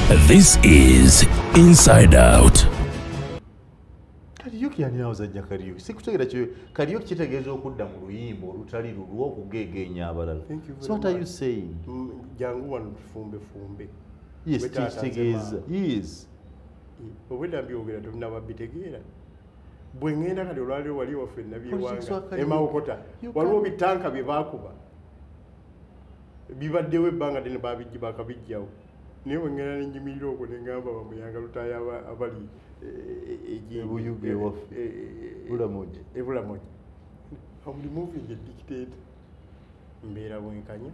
This is Inside Out. Karaoke yani Musajja karaoke. Sikutegera kyo karaoke kitegeeza okudda mu luyimbo olutali lulwo okugegeenya abalala. So what are you saying? Jangu wano tufumbe. Yes, kitegeeza. Yes. Obwedda mbyogera tonnaba bitegeera. Bwe ngenda kati olwaliro wali waffe nabyewanga emawokota waliwo bitanka bye baakuba bibaddewo ebbanga ddene bakabijjawo naye bwe ngenda nenyimirira okwo ne ngamba bamuyanga lutaaya abali ebuyuge waffe Bulamoji I'm removing a dictator mbeera bwenkanya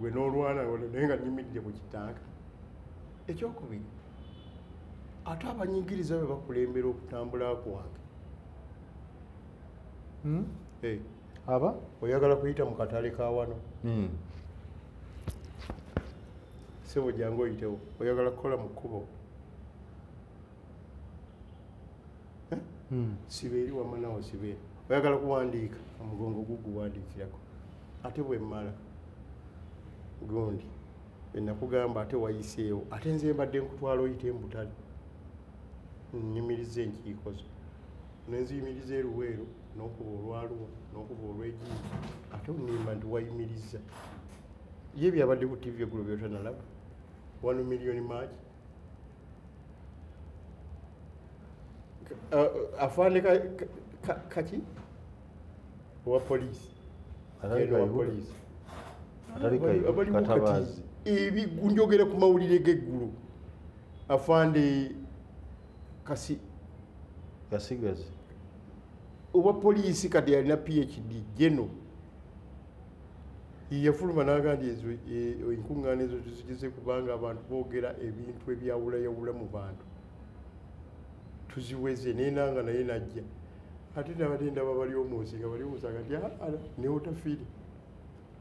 gwe n'olwana naye nga nyimiridde ku kitanka ekyokubiri ate abanyigiriza bwe bakulembera okutambula kwange aba oyagala kuyita mu katale ka wano sebo jangu oyitewo oyagala kukola mu kkubo sibeeri wamanawo sibeeri oyagala kuwandiika omugongo guguwandiikirako ate bwe mmala gundi enakugamba ate wayiseewo ate nze mbadde nkutwala oyite embutale nyimiriza enkiiko zo nenziyimiriza eruweero n'okuba olwaluwa n'okuba olw'egiyi ate onimba nti wayimiriza ye byabadde ku tv eggulo byotanalaba 1 million maaki afande kaki owa poliisi njogera ku mawulire g'eggulu afande Kasigazi owa poliisi kati yalina PhD geno yafuluma n'agandi ezo enkuŋŋaana ezo tuzigize kubanga abantu boogera ebintu ebyawulayawula mu bantu tuziweze nenanga naye najja ate nabadde ndaba bali omwosi nga bali omusaga ti ne otafiire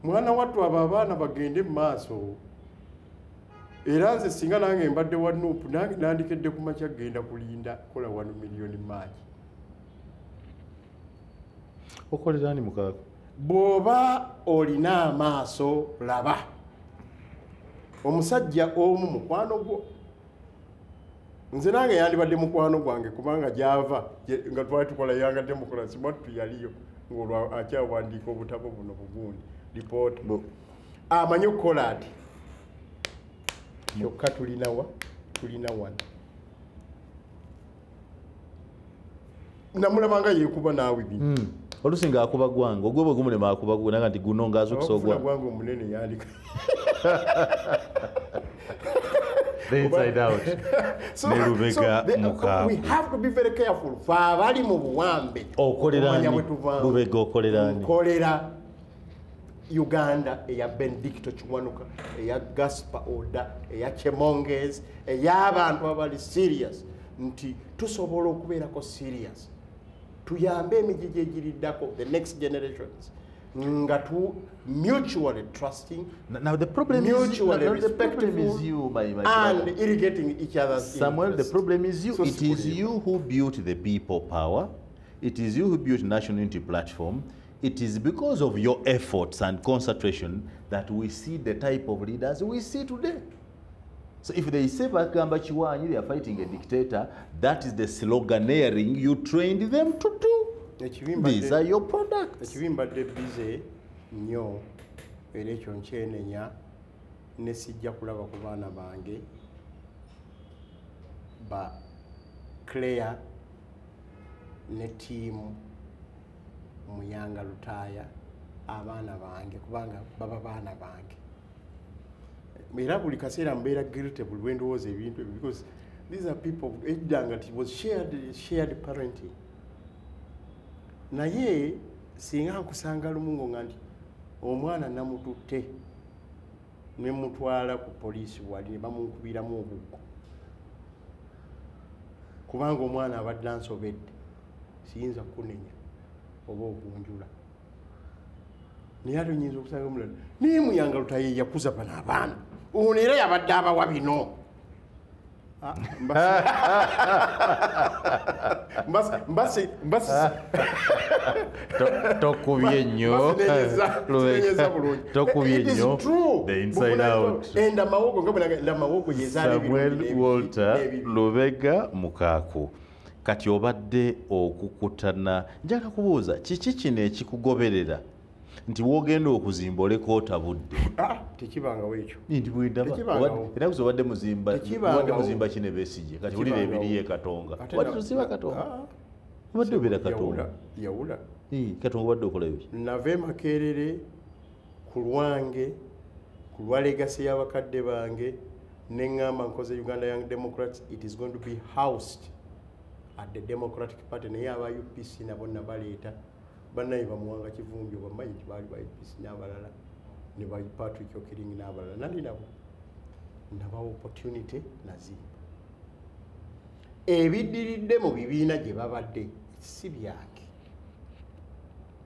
mwana wattu abo abaana bagende mu maaso era nze singa nange mbadde wa nuupu nange nandikedde ku makya genda kulinda kola 1 million maaki okolera ani Mukaaku bw'oba olina amaaso laba omusajja omu mukwano gwo nze nange yandibadde mukwano gwange kubanga gyava nga twali tukola yanga demokrasi mwattu yaliyo ng'olwo akyawandiika obutabo buno bugundi lipoota amanyi okukola ati kyokka tulina wano namulabanga yeekuba naawe bino olusinga akuba gwange ogwe bwe gumulema akuba gwe naga nti guno ngaaza okusogwa gwange omunene yandika Inside Out ne Lubega Mukaaku. We have to be very careful abali mu buwambe okolera Lubega okolera ani kolera Uganda eya Benedicto Kiwanuka eya Gaspar Oda eya Chemonges ey'abantu abali serious nti tusobola okubeerako serious tuyambe emijiji egiriddako the next generations nga tu mutually trusting. Now the problem is you, my and irrigating each other's Samuel, interests. the problem is you. So it is you who built the people power. It is you who built National Unity Platform. It is because of your efforts and concentration that we see the type of leaders we see today. So if they say Bakamba Chiwanyi, they are fighting a dictator, that is the sloganeering you trained them to do. These are your products. Ekibimbadde bize nnyo era ekyo nkyenenya ne sijja kulaba ku baana bange ba Claire ne tiimu Muyanga Lutaaya abaana bange kubanga baba baana bange era buli kaseera mbeera guilty buli lwe ndowooza ebintu because these are people eddanga it was shared parenting naye singa nkusanga lumungo nga nti omwana namututte ne mutwala ku poliisi wali ne bamunkubiramu obuggo kubanga omwana abadde ansobedde siyinza kunenya oba okunjula naye ate nyinza okusanga omulala naye Muyanga Lutaaya yakuza bano abaana ono era yabadde abawa bino Tokubye nnyo the inside out. Samuel Walter Lubega Mukaaku, kati obadde okukutana, njagala kubuuza kiki kino ekikugoberera nti wogenda okuzimba oleko otabudde? Tekibangawo ekyo. Ndi bwendaba era obadde muzimba kine Besigye kati wulira ebiriye Katonga. Wadde tuzimba Katonga? Obadde obeera Katonga? Yawula. Katonga obadde okola ebyo? Nave Makerere ku lwange, ku lwa legacy y'abakadde bange, ne ngamba nkoze Uganda Young Democrats, it is going to be housed at the Democratic Party. Naye aba UPC nabo nabaleeta bannaye bamuwanga Kivumbi bamanyi nti baali ba UPC n'abalala ne ba Patrick Okiringi n'abalala nali nabo nabawa opportunity nazimba. Ebiddiridde mu bibiina gye babadde si byange.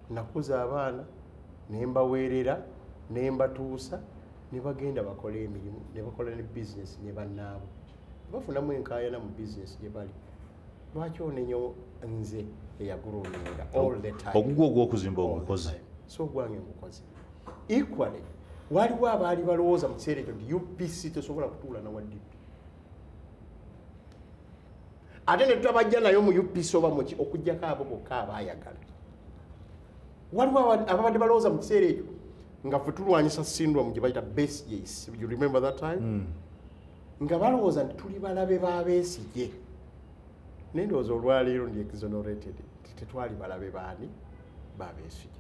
Nakuza abaana ne mbaweerera ne mbatuusa ne bagenda bakola emirimu ne bakola ne business ne bannaabo bafunamu enkaayana mu business gye bali. Lwaki onenyo nze eyaguruuminga all the time? Ogugwo ogw'okuzimba omukozi. So gwange mukozi. Equally, waliwo abaali balowooza mu kiseera ekyo nti UPC tesobola kutuula na waddipi. Ate ne tutabajja nayo mu UPC oba muki okuggyako abo bokka abaayagala. Waliwo ababadde balowooza mu kiseera ekyo nga ffe tulwanyisa syndrome gye bayita Besigye. You remember that time? Nga balowooza nti tuli balabe ba Besigye. Nendowooza olwaleero ndi exonerated tetwali balabe baani ba Besigye.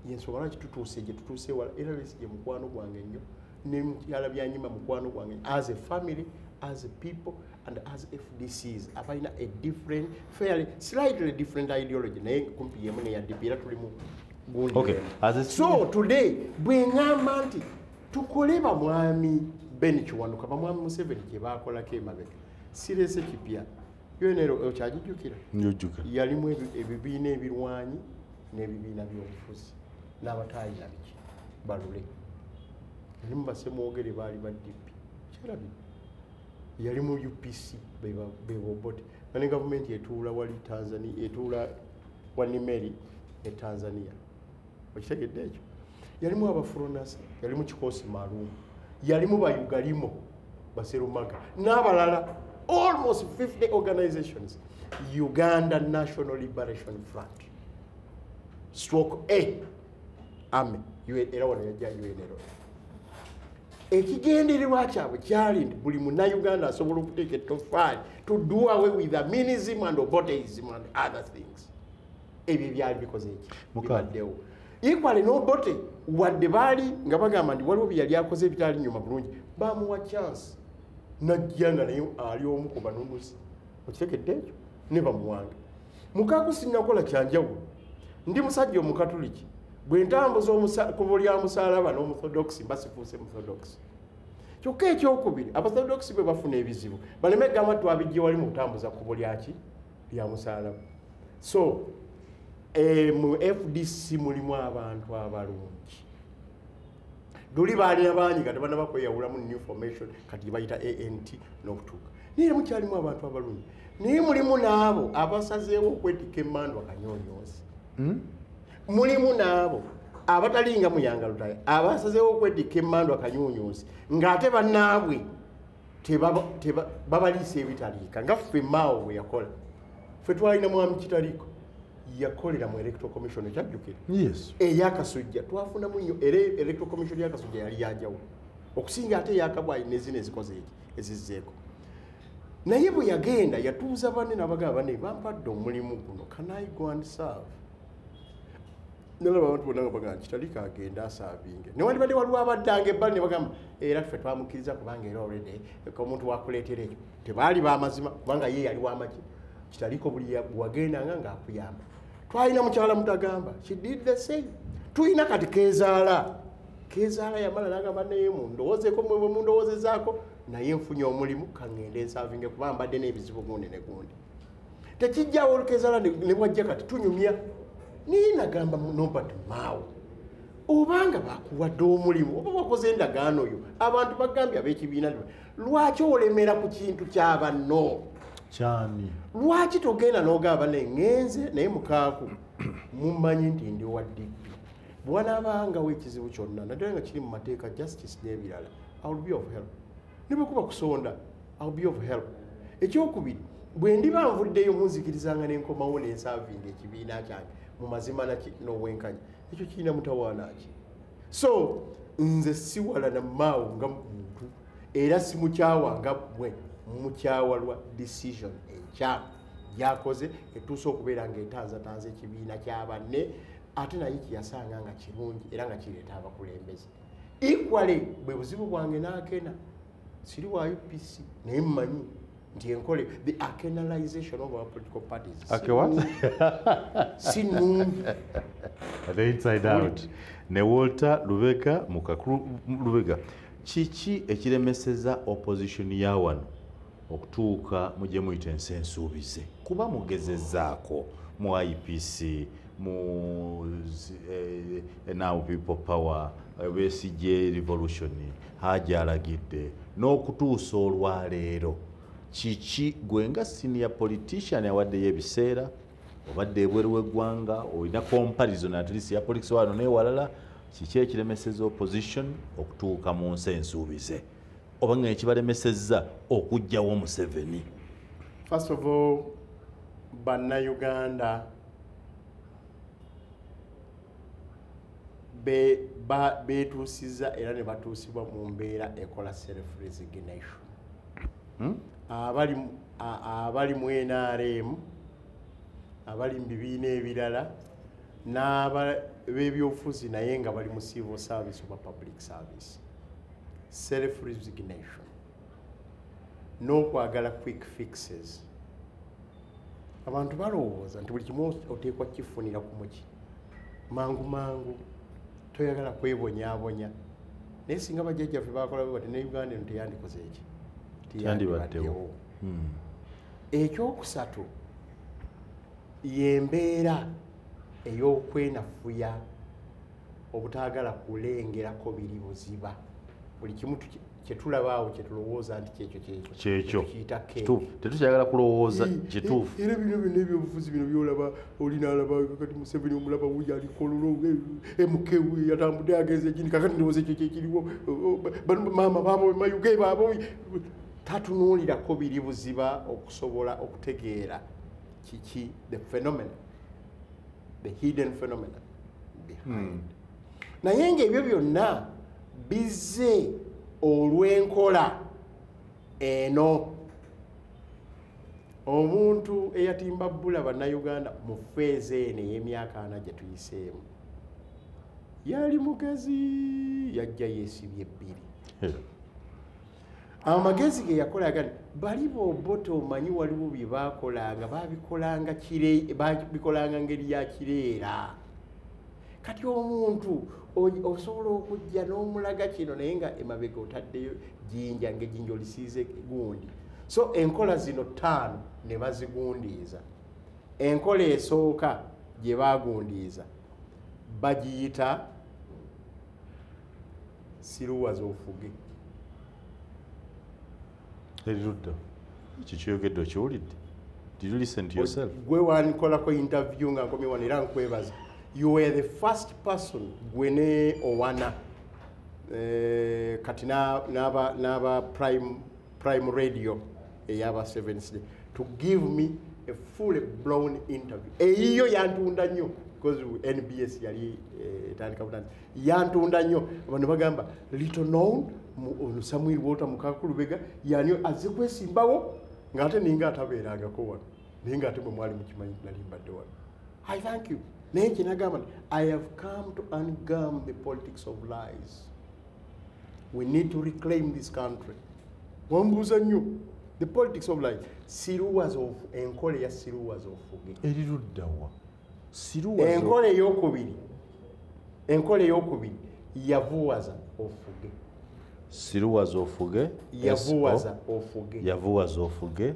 Yensonga lwaki tutuuse gye tutuuse wala era Besigye mukwano gwange nnyo ne mukyala byanyima mukwano gwange as a family, as a people and as FDCs abalina a different, fairly slightly different ideology naye kumpi yemu neyaddipi era tuli mu gundi. Okay. So today bwe ngamba nti tukole bamwami Ben Kiwanuka bamwami Museveni gye baakolako emabega sirese kipya yonero okyagijjukira? Njujjuka. Yalimu ebibiina ebirwanyi n'ebibiina by'obufuzi n'abatayina biki balule. Yalimu basemwogere baali baddipi kyerabi. Yalimu UPC bebobote ne gavumenti etuula wali Tanzania etuula Wanimeri e Tanzania. Okitegedde ekyo? Yalimu abafuronasi, yalimu Kikosi Maalum, yalimu Bayugalimo Baserumaga n'abalala. Almost 50 organizations. Uganda National Liberation Front. Stroke A. Army. Era wano yajja UNRO. Ekigendererwa kyabwe kyali nti buli Munnayuganda asobola okuteeka ettoffaali to do away with the minism and oboteism and other things. Ebyo byali bikoze eki? Bibaddewo. Equally n'obote wadde baali nga bagamba nti waliwo bye yali akoze ebitali nnyuma bulungi bamuwa chance. Najjanga naye ali omu ku banunuzi. Okitegedde ekyo? Ne bamuwanga. Mukaaku sinnakola kyanjawulo. Ndi musajja omukatuliki. Bwe ntambuza ku lya musaalaba n'omuthodokisi basifuuse muthodokisi. Kyokka ekyokubiri abathodokisi bwe bafuna ebizibu baleme gamba twabijje wali mu kutambuza ku lyaki lya musaalaba. So mu FDC mulimu abantu abalungi. Duli baalina bangi kati bana bakweyawulamu new formation kati bayita ANT n'okutuuka. Naye mukyalimu abantu abalungi. Naye mulimu n'abo abasazeewo okwetikka emmando akanyonyoozi. Mulimu n'abo abatalinga muyanga lutaya abasazeewo okwetikka emmando akanyonyoozi ng'ate bannaabwe babaliisa ebitaliika nga ffe Mao bwe yakola. Ffe twalina mwami Kitaliiko yakolera mu electoral commission ekyajjukira. Yes. Eyakasujja twafunamu nnyo era electoral commission yakasujja yali yajawo okusinga ate eyakabwayi nezina ezikoze eki ezizzeeko. Naye bwe yagenda yatuuza banne n'abagamba banne bampadde omulimu guno can I go and serve? Nalaba abantu bonna nga bagamba Kitaliiko agenda asaavinge. Ne wandibadde waliwo abaddanga ebbali ne bagamba era ffe twamukkiriza kubanga era already omuntu wakuleetera ekyo. Tebaali b'amazima kubanga ye yali w'amagi. Kitaliiko buli wagendanga ng'akuyamba. Twalina mukyala mutagamba. She did the same. Tuyina kati Keezaala. Keezaala yamala n'agamba naye mundowoozeeko mwe mundowoozezaako naye nfunye omulimu kaŋŋende nsaavinge kuba mbadde n'ebizibu gundi ne gundi. Tekijjawo Keezaala ne bwajja kati tunyumya. Niye nagamba Nobert Mao. obanga bakuwadde omulimu oba bakoze endagaano yo abantu bagambye ab'ekibiina lwaki olemera ku kintu ky'abanno kyani lwaki togenda n'ogamba neŋŋenze naye Mukaaku mumanyi nti ndi wa DP bwanabangawo ekizibu kyonna naddala nga kiri mu mateeka justice n'ebirala I will be of help ne bwe kuba kusonda I will be of help ekyokubiri bwe ndiba nvuddeyo munzikirizanga n'enkomawo n'ensaavinga ekibiina kyange mu mazima n'obwenkanya ekyo kirina mutawaana ki so nze siwala na maawo nga muntu era simukyawa nga bwe mukyawalwa decision enkyamu gyakoze etuuse okubeera ng'etanzatanza ekibiina ky'abanne ate naye kiyasanga nga kirungi era nga kireeta abakulembeze equally bwe buzibu bwange n'akena siri wa UPC naye mmanyi nti enkole the akenalization of our political parties si nungi the inside out ne Walter Lubega Mukaaku Lubega kiki ekiremeseza opposition ya wano okutuuka mujye muyita ensi ensuubize kuba mugezezaako mu IPC mu now people power Besigye revolution Hajja alagidde n'okutuusa olwaleero kiki gwe nga senior politician awaddeyo ebiseera obadde ebweru w'eggwanga olina comparison at least ya politics wano n'ewalala kiki ekiremeseza opposition okutuuka mu nsi ensuubize oba nga ekibalemesezza okuggyawo Museveni? First of all, Bannayuganda beetuusizza era ne batuusibwa mu mbeera ekola self-resignation. Abali mu NRM, abali mu bibiina ebirala, n'ab'ebyobufuzi naye nga bali mu civil service oba public service. Self-resignation. N'okwagala quick fixes. Abantu balowooza nti buli kimu oteekwa kifunira ku muki. Mangu mangu. Toyagala kwebonyaabonya. Naye singa bajjajjaffe bakola bwe bati ne Uganda eno teyandikoze eki. Teyandibaddewo. Ekyokusatu y'embeera ey'okwenafuya obutaagala kulengerako biri buziba. Buli kimu kyetulabaawo kyetulowooza nti kyekyo tetukyagala kulowooza kituufu. Era bino ebyobufuzi bino byolaba olina alaba kati Museveni omulaba wuyo alikololo MK yatambudde agenze egini kakati ndowooza ekyo kyekiriwo maama baabo mayuge baabo tatunuulirako biri buziba okusobola okutegeera kiki the phenomenon, the hidden phenomenon behind. Naye ng'ebyo byonna bizze olw'enkola eno. Omuntu eyatimba bbula Bannayuganda mu feeza eno ey'emyaka 4 gye tuyiseemu yali mugezi, yajja yeesibye ebbiri. Amagezi ge yakola agani bali boboto omanyi waliwo bye baakolanga babikolanga ngeri ya kireera. Kati omuntu osobola okujja n'omulaga kino naye nga emabega otaddeyo jjinja ng'ejjinja olisiize gundi. So enkola zino 5 ne bazigundiiza. Enkola esooka gye baagundiiza bagiyita siruwaza ofuge. Erirudda kikyogedde okiwulidde? Did you listen to yourself? Gwe wankolako interview nga nkomye wano era nkwebaza. You were the first person gwene owana kati n'aba prime radio eyaba 7th day to give me a fully blown interview. Eyiyo yantunda nnyo because NBS yali etandika butanzi yantunda nnyo abantu bagamba little known Samuel Walter Mukaaku Lubega yani azikwesimbawo ng'ate ninga atabeerangako wano naye ng'ate bwe mwali mukimanyi nali mbadde wano. I thank you. I have come to ungum the politics of lies. We need to reclaim this country. The politics of lies. Siruwas of enkole ya siruwas of fuge. Eriruddawa. Enkole yokubiri. Enkole yokubiri yavuwaza ofuge. Siruwas ofuge. Yavuwaza ofuge. Yavuwaza ofuge.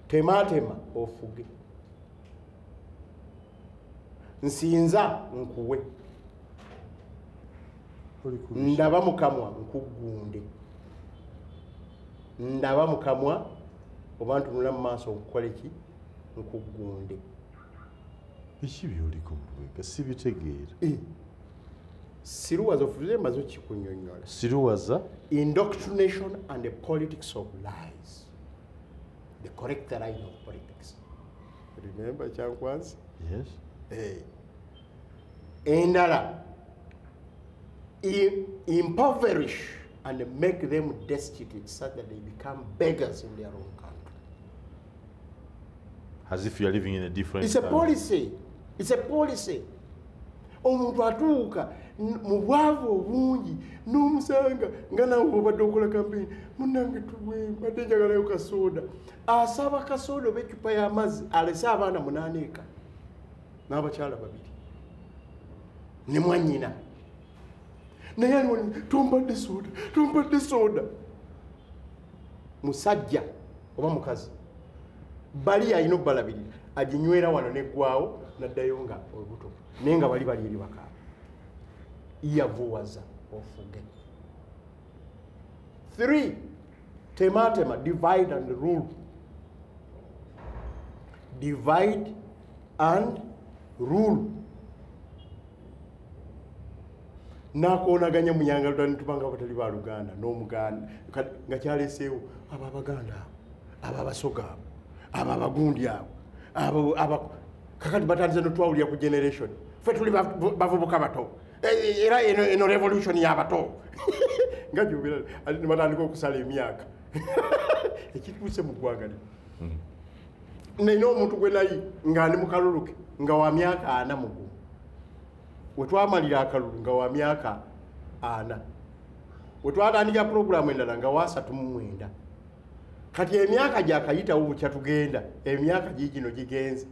Tematema ofuge. Nsinza nkuwe ndaba mukamwa nkugunde ndaba mukamwa oba ntunula mu maaso nkukola ki nkugunde biki byoliko mubweka sibitegeera siruwaza ofuze maze okikunyonnyola siruwaza indoctrination and the politics of lies the correct line of politics remember Chankwanzi yes endala impoverish and make them destitute so that they become beggars in their own country. As if you are living in a different It's a policy. It's a policy. Omuntu atuuka mu bwavu obungi n'omusanga nga nawe obadde okola kampeni munnange tuwemba ate njagalayo kasoda asaba kasoda oba ecupa y'amazzi alese abaana 8 eka n'abakyala 2 ne mwannyina naye aliwani tompadde soda musajja oba mukazi bali alina obbalabirira aginywera wano neggwawo naddayo nga olubuto naye nga bali eri bakaaba yavuwaza ofuge 3 tematema divide and rule divide and rule nakoonaganya munyanga lutani tubanga batali ba Luganda n'Omuganda nga kyaleseewo abo Abaganda abo Abasoga abo Abagundi abo kakati batanze notwawulira ku generation fe tuli bavubuka bato era eno revolution y'abato nga jubira ali batandika okusala emyaka ekituuse mu ggwanga nina omuntu gwe nayi nga ali mu kaluluke nga wa myaka 4 mugumu wetwamalira akalulu nga wa myaka 4 wetwatandika programu endala nga wa 39 kati emyaka gyakayitawo bukya tugenda emyaka gigino gigenze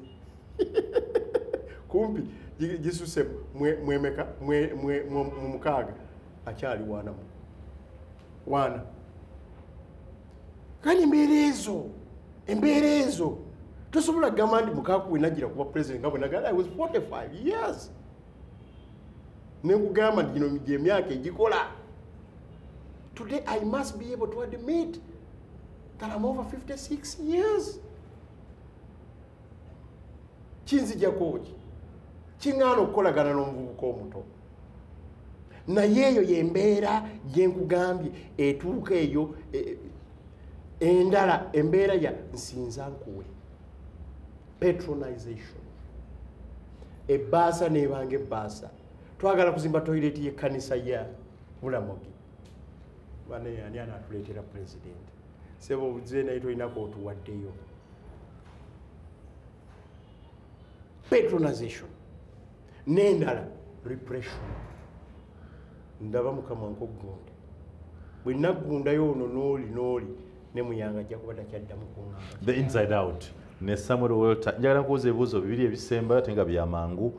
kumpi gisuse mwemeka mu mukaaga akyali wana kani embeera ezo tosobola kugamba nti Mukaaku we nagira kuba president nga bwe nagala I was 45 years nekugamba nti gino emyaka egikola today I must be able to admit that I'm over 56 years kinzijjako ki kiŋŋaana okukolagana n'omuvubuka omuto naye eyo yembeera gyenkugambye etuuka eyo endala embeera ya nsinza nkuwe patronization ebbaasa nebanga ebbaasa twagala kuzimba toileti y'ekkanisa ya Bulamogi bane ani anatuleetera president sebo obuze naye tolinako otuwaddeyo patronization n'endala repression ndaba Mukama nkogunde bwe naggundayo ono n'oli ne muyanga ajja kuba takyaddamu kuŋŋaanga the inside out ne Samuel Walter njagala nkubuuza ebibuuzo bibiri ebisemba ate nga byamangu.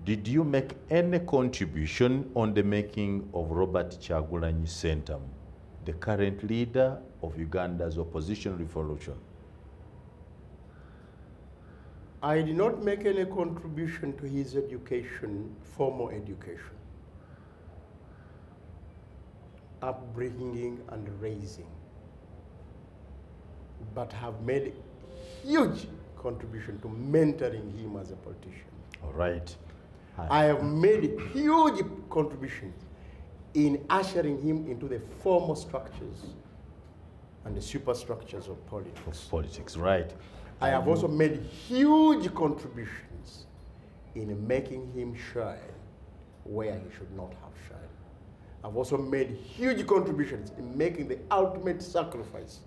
Did you make any contribution on the making of Robert Kyagulanyi Sentamu, the current leader of Uganda's opposition revolution? I did not make any contribution to his education, formal education, upbringing and raising, but have made huge contribution to mentoring him as a politician. All right. I have made huge contribution in ushering him into the formal structures and the superstructures of politics. Right. I have also made huge contributions in making him shine where he should not have shined. I've also made huge contributions in making the ultimate sacrifice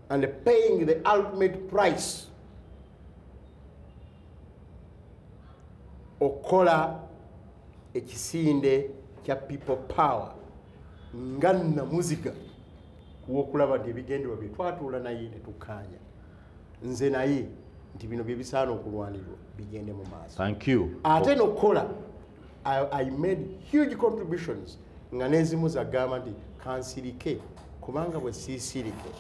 and paying the ultimate price okola ekisinde kya people power nga namuziga kuwokulaba nti ebigendererwa bye twatuula naye ne tukkaanya nze naye nti bino bye bisaana okulwanirwa bigende mu maaso. Thank you. Ate nokukola I made huge contributions nga n'ezimu zagamba nti kansirike kubanga bwe siisirike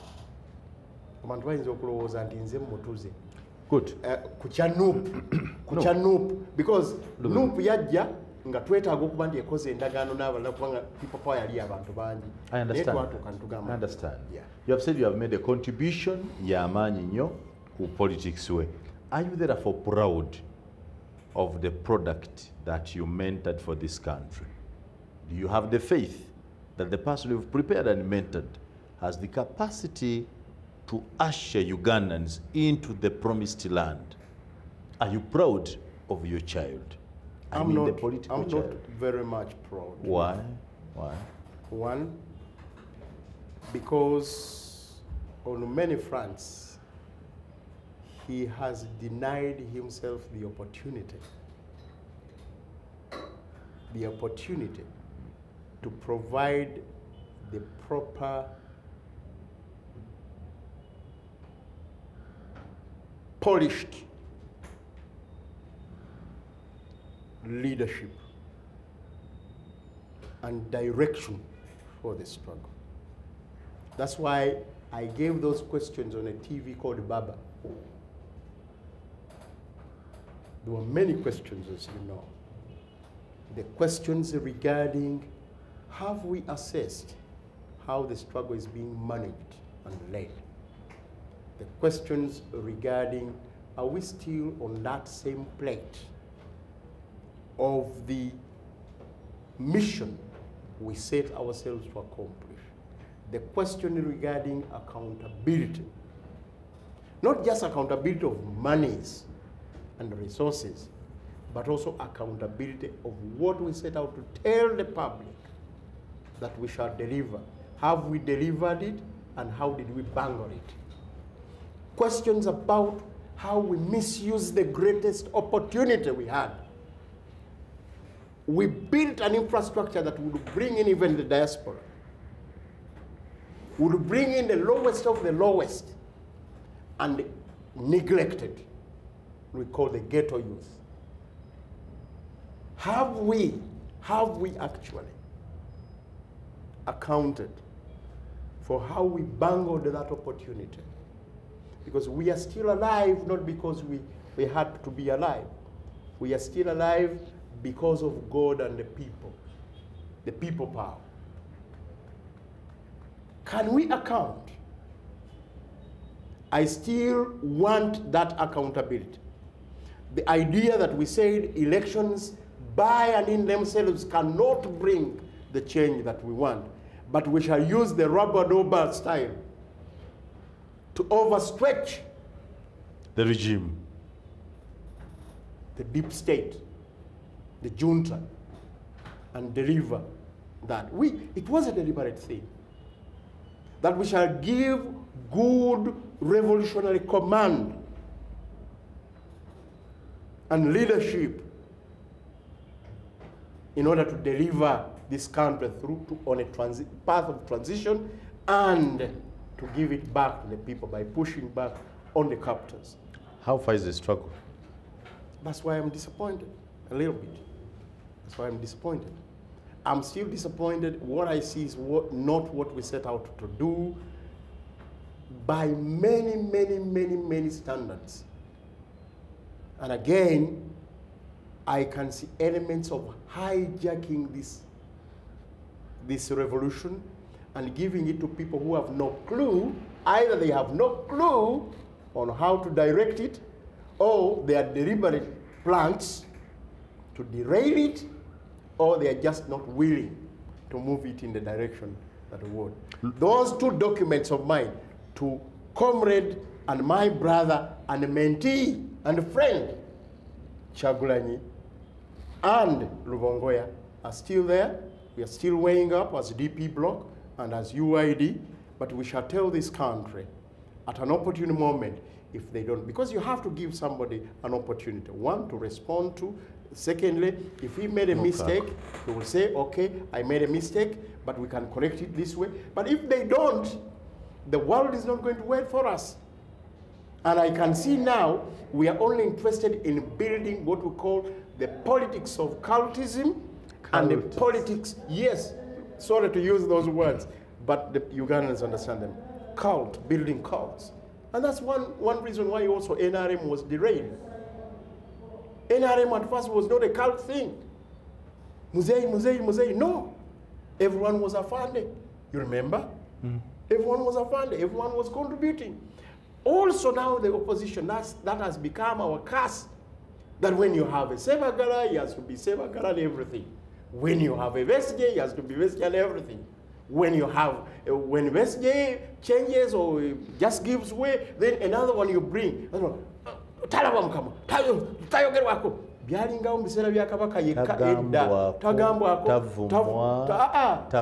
abantu bayinza okulowooza nti nze mutuze. Good. Kucha Nuupu because Nuupu yajja nga twetaaga okuba nti ekoze endagaano n'abalala kubanga people power yali abantu bangi. I understand. I understand. Yeah. You have said you have made a contribution y'amaanyi nnyo ku politics we. Are you therefore proud of the product that you mentored for this country? Do you have the faith that the person you've prepared and mentored has the capacity to usher Ugandans into the promised land? Are you proud of your child? I'm the not, political I'm child. not very much proud. Why? Why? One, because on many fronts, he has denied himself the opportunity to provide the proper polished leadership and direction for the struggle. That's why I gave those questions on a TV called Baba. There were many questions, as you know. The questions regarding, have we assessed how the struggle is being managed and led? The questions regarding, are we still on that same plate of the mission we set ourselves to accomplish? The question regarding accountability, not just accountability of monies and resources, but also accountability of what we set out to tell the public that we shall deliver. Have we delivered it, and how did we bungle it? Questions about how we misuse the greatest opportunity we had. We built an infrastructure that would bring in even the diaspora, would bring in the lowest of the lowest, and neglected, we call the ghetto youth. Have we actually accounted for how we bungled that opportunity? Because we are still alive, not because we had to be alive. We are still alive because of God and the people power. Can we account? I still want that accountability. The idea that we said elections by and in themselves cannot bring the change that we want, but we shall use the rubber-dubber style to overstretch the regime, the deep state, the junta, and deliver that. It was a deliberate thing. That we shall give good revolutionary command and leadership in order to deliver this country through on a path of transition and to give it back to the people by pushing back on the captors. How far is the struggle? That's why I'm disappointed, a little bit. That's why I'm disappointed. I'm still disappointed. What I see is not what we set out to do by many, many, many, many standards. And again, I can see elements of hijacking this revolution and giving it to people who have no clue. Either they have no clue on how to direct it, or they are deliberate plans to derail it, or they are just not willing to move it in the direction that we want. Those two documents of mine, to comrade and my brother and mentee and friend, Chagulanyi and Lubongoya, are still there. We are still weighing up as DP bloc and as UID, but we shall tell this country at an opportune moment if they don't, because you have to give somebody an opportunity, one, to respond to. Secondly, if he made a mistake, he will say, okay, I made a mistake, but we can correct it this way. But if they don't, the world is not going to wait for us. And I can see now we are only interested in building what we call the politics of cultism and the politics, yes, sorry to use those words, but the Ugandans understand them. Cult, building cults. And that's one reason why also NRM was derailed. NRM at first was not a cult thing. Muzei. No. Everyone was afande. You remember? Everyone was afande. Everyone was contributing. Also now the opposition, that has become our curse. That when you have a Sebagala, he has to be Sebagala and everything. When you have a Vesje, he has to be Vesje and everything. When Vesje changes or just gives way, then another one you bring. Byalingawo mu biseera bya kabaka yekka edda tagambwako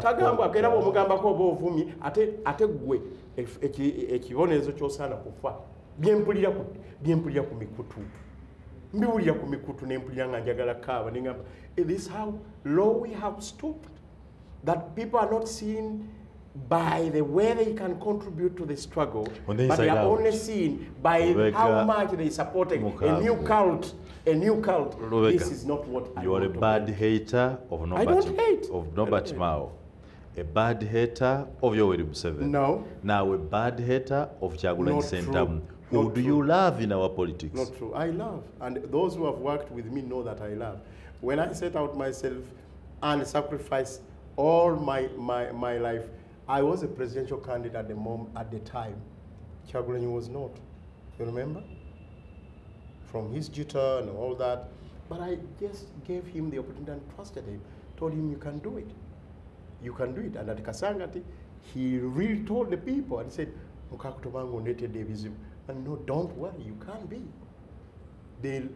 tagambwako era bw'omugambako oba ovumye ate gwe ekibonerezo ky'osaana kufa byempulira ku mikutu mbiwulira ku mikutu nempulira nga njagala kaaba nengamba this how low we have stooped that people are not seen by the way they can contribute to the struggle, but they are only seen by how much they supporting a new cult. Rebecca, this is not what I want. You are a bad hater of Norbert. I don't hate. Of Norbert Mao. A bad hater of Yoweri Museveni. No. Now a bad hater of Kyagulanyi Ssentamu. Who do you love in our politics? Not true. I love. And those who have worked with me know that I love. When I set out myself and sacrifice all my life, I was a presidential candidate at the time. Kyagulanyi was not. You remember? From his jitter and all that. But I just gave him the opportunity and trusted him. Told him, you can do it. You can do it. And at Kasangati, he really told the people and said, Mukaaku tobango ndete devizibu. And no, don't worry, you can be. You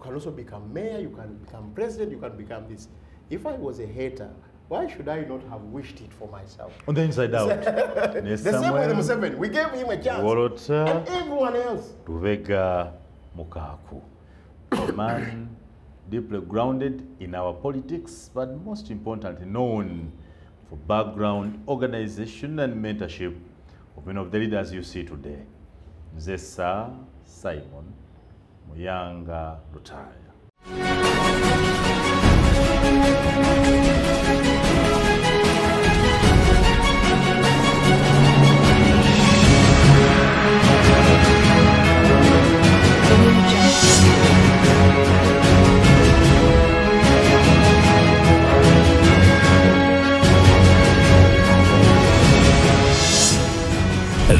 can also become mayor, you can become president, you can become this. If I was a hater, why should I not have wished it for myself? On the inside out. The same with Museveni. We gave him a chance. And everyone else. Rubega Mukaaku. A man deeply grounded in our politics, but most importantly known for background, organization, and mentorship of many of the leaders you see today. Nzessa Simon Muyanga Lutaya.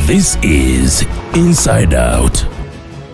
This is Inside Out.